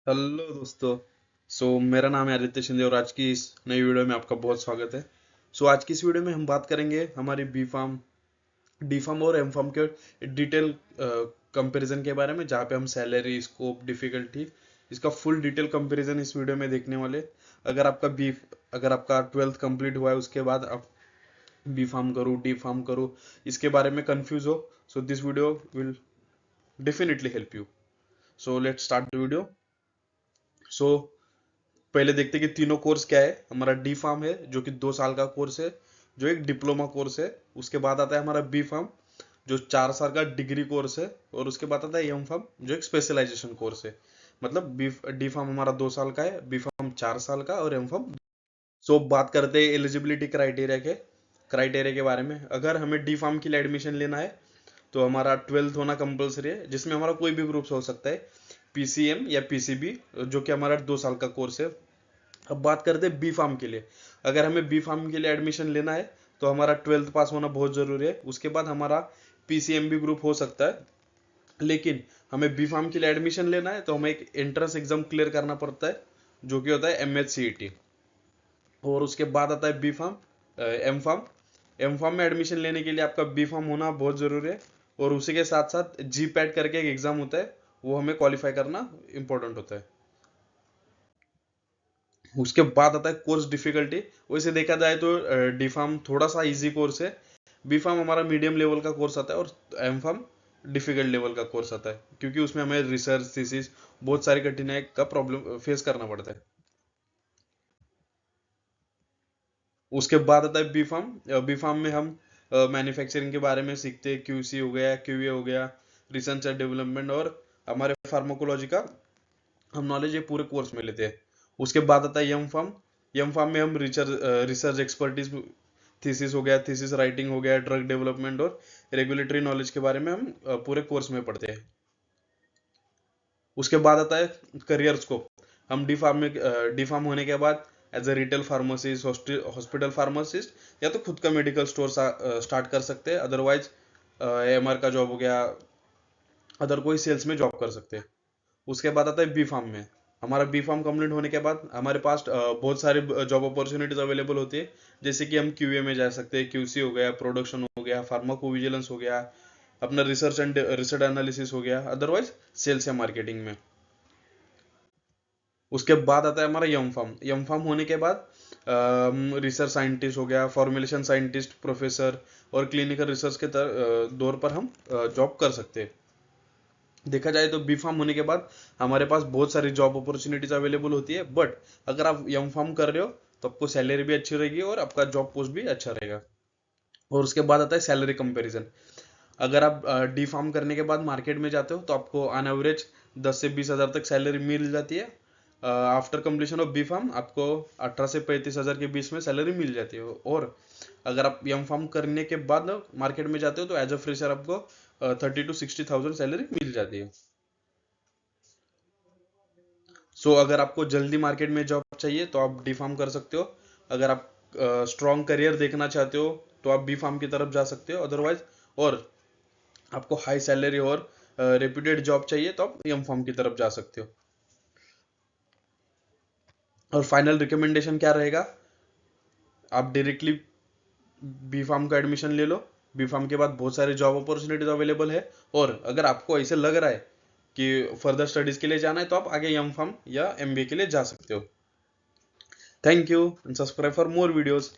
Hello दोस्तों। मेरा नाम है आदित्य शिंदे और आज की इस नई वीडियो में आपका बहुत स्वागत है। आज की इस वीडियो में हम बात करेंगे हमारी बी फार्म, डी फार्म और एम फार्म के डिटेल कंपैरिजन के बारे में, जहाँ पे हम सैलरी, स्कोप, डिफिकल्टी, इसका फुल डिटेल कंपैरिजन इस वीडियो में देखने वाले। अगर आपका बी अगर आपका 12th कंप्लीट हुआ है, उसके बाद आप बी फार्म करूँ, डी फार्म करूँ, इसके बारे में कंफ्यूज हो, so this video will definitely help you. Let's start the video. So पहले देखते हैं कि तीनों कोर्स क्या है। हमारा डी फार्म है जो कि 2 साल का कोर्स है, जो एक डिप्लोमा कोर्स है। उसके बाद आता है हमारा बी फार्म, जो 4 साल का डिग्री कोर्स है। और उसके बाद आता है एम फार्म, जो एक स्पेशलाइजेशन कोर्स है। मतलब बी डी फार्म हमारा 2 साल का है, बी फार्म 4 साल का और एम फार्म। बात करते हैं एलिजिबिलिटी क्राइटेरिया के बारे में। अगर हमें डी फार्म के लिए एडमिशन लेना है तो हमारा 12th होना कंपलसरी है, जिसमें हमारा कोई भी ग्रुप हो सकता है, पीसीएम या पीसीबी, जो कि हमारा 2 साल का कोर्स है। अब बात करते हैं बी फार्म के लिए। अगर हमें बी फार्म के लिए एडमिशन लेना है तो हमारा 12th पास होना बहुत जरूरी है। उसके बाद हमारा पीसीएमबी ग्रुप हो सकता है, लेकिन हमें बी फार्म के लिए एडमिशन लेना है तो हमें एक एंट्रेंस एग्जाम क्लियर करना पड़ता है, जो कि होता है एमएचसीईटी। और उसके बाद आता है B pharm, M pharm. M pharm में एडमिशन लेने के लिए आपका बी फार्म होना बहुत जरूरी है। और उसी के साथ साथ जी पैट करके एक एग्जाम होता है, वो हमें क्वालिफाई करना इंपॉर्टेंट होता है। उसके बाद आता है कोर्स डिफिकल्टी। वैसे देखा जाए तो डी फार्म थोड़ा सा इजी कोर्स है, बी फार्म हमारा मीडियम लेवल का कोर्स आता है और एम फार्म डिफिकल्ट लेवल का कोर्स आता है, क्योंकि उसमें हमें रिसर्च थीसिस बहुत सारी कठिनाई का प्रॉब्लम फेस करना पड़ता है। उसके बाद आता है बी फार्म। बी फार्म में हम मैन्युफैक्चरिंग के बारे में सीखते हैं, क्यूसी हो गया, क्यूए हो गया, रिसर्च एंड डेवलपमेंट, और हमारे फार्माकोलॉजी का हम नॉलेज ये पूरे कोर्स में लेते हैं। उसके बाद आता है यम फार्म। यम फार्म में हम रिसर्च एक्सपर्टीज, थीसिस हो गया, थीसिस राइटिंग हो गया, ड्रग डेवलपमेंट और रेगुलेटरी नॉलेज के बारे में हम पूरे कोर्स में पढ़ते हैं। उसके बाद आता है करियर स्कोप। हम डी फार्म होने के बाद as a retail pharmacist, hospital pharmacist, या तो खुद का मेडिकल स्टोर स्टार्ट कर सकते हैं। अदरवाइज एमआर का जॉब हो गया, अदर कोई सेल्स में जॉब कर सकते हैं। उसके बाद आता है बी फार्म में। हमारा बी फार्म कंप्लीट होने के बाद हमारे पास बहुत सारे जॉब अपॉर्चुनिटीज अवेलेबल होती है, जैसे कि हम क्यूए में जा सकते हैं, क्यूसी हो गया, प्रोडक्शन हो गया, फार्माकोविजिलेंस हो गया, अपना रिसर्च एनालिसिस हो गया, अदरवाइज सेल्स या मार्केटिंग में। उसके बाद आता है हमारा यम फार्म होने के बाद रिसर्च साइंटिस्ट हो गया, फॉर्मुलेशन साइंटिस्ट, प्रोफेसर और क्लिनिकल रिसर्च के दौर पर हम जॉब कर सकते हैं। देखा जाए तो बी फार्म होने के बाद हमारे पास बहुत सारी जॉब अपॉर्चुनिटीज अवेलेबल होती है, बट अगर आप यम फार्म कर रहे हो तो आपको सैलरी भी अच्छी रहेगी और आपका जॉब पोस्ट भी अच्छा रहेगा। और उसके बाद आता है सैलरी कंपैरिजन। अगर आप डी फार्म करने के बाद मार्केट में जाते हो तो आपको ऑन एवरेज 10 से 20 हज़ार तक सैलरी मिल जाती है। After completion of B pharm आपको 18 से 35 हज़ार के बीच में सैलरी मिल जाती है। और अगर आप एम फार्म करने के बाद मार्केट में जाते हो तो एज अ फ्रेशर आपको 30 to 60 थाउजेंड सैलरी मिल जाती है। अगर आपको जल्दी मार्केट में जॉब चाहिए तो आप डी फार्म कर सकते हो। अगर आप स्ट्रॉन्ग करियर देखना चाहते हो तो आप बी फार्म की तरफ जा सकते हो। अदरवाइज, और आपको हाई सैलरी और रेप्यूटेड जॉब चाहिए तो आप एम फार्म की तरफ जा सकते हो। और फाइनल रिकमेंडेशन क्या रहेगा, आप डायरेक्टली बी फार्म का एडमिशन ले लो। बी फार्म के बाद बहुत सारे जॉब अपॉर्चुनिटीज अवेलेबल है। और अगर आपको ऐसे लग रहा है कि फर्दर स्टडीज के लिए जाना है तो आप आगे एम फार्म या एमबीए के लिए जा सकते हो। Thank you and subscribe for more videos.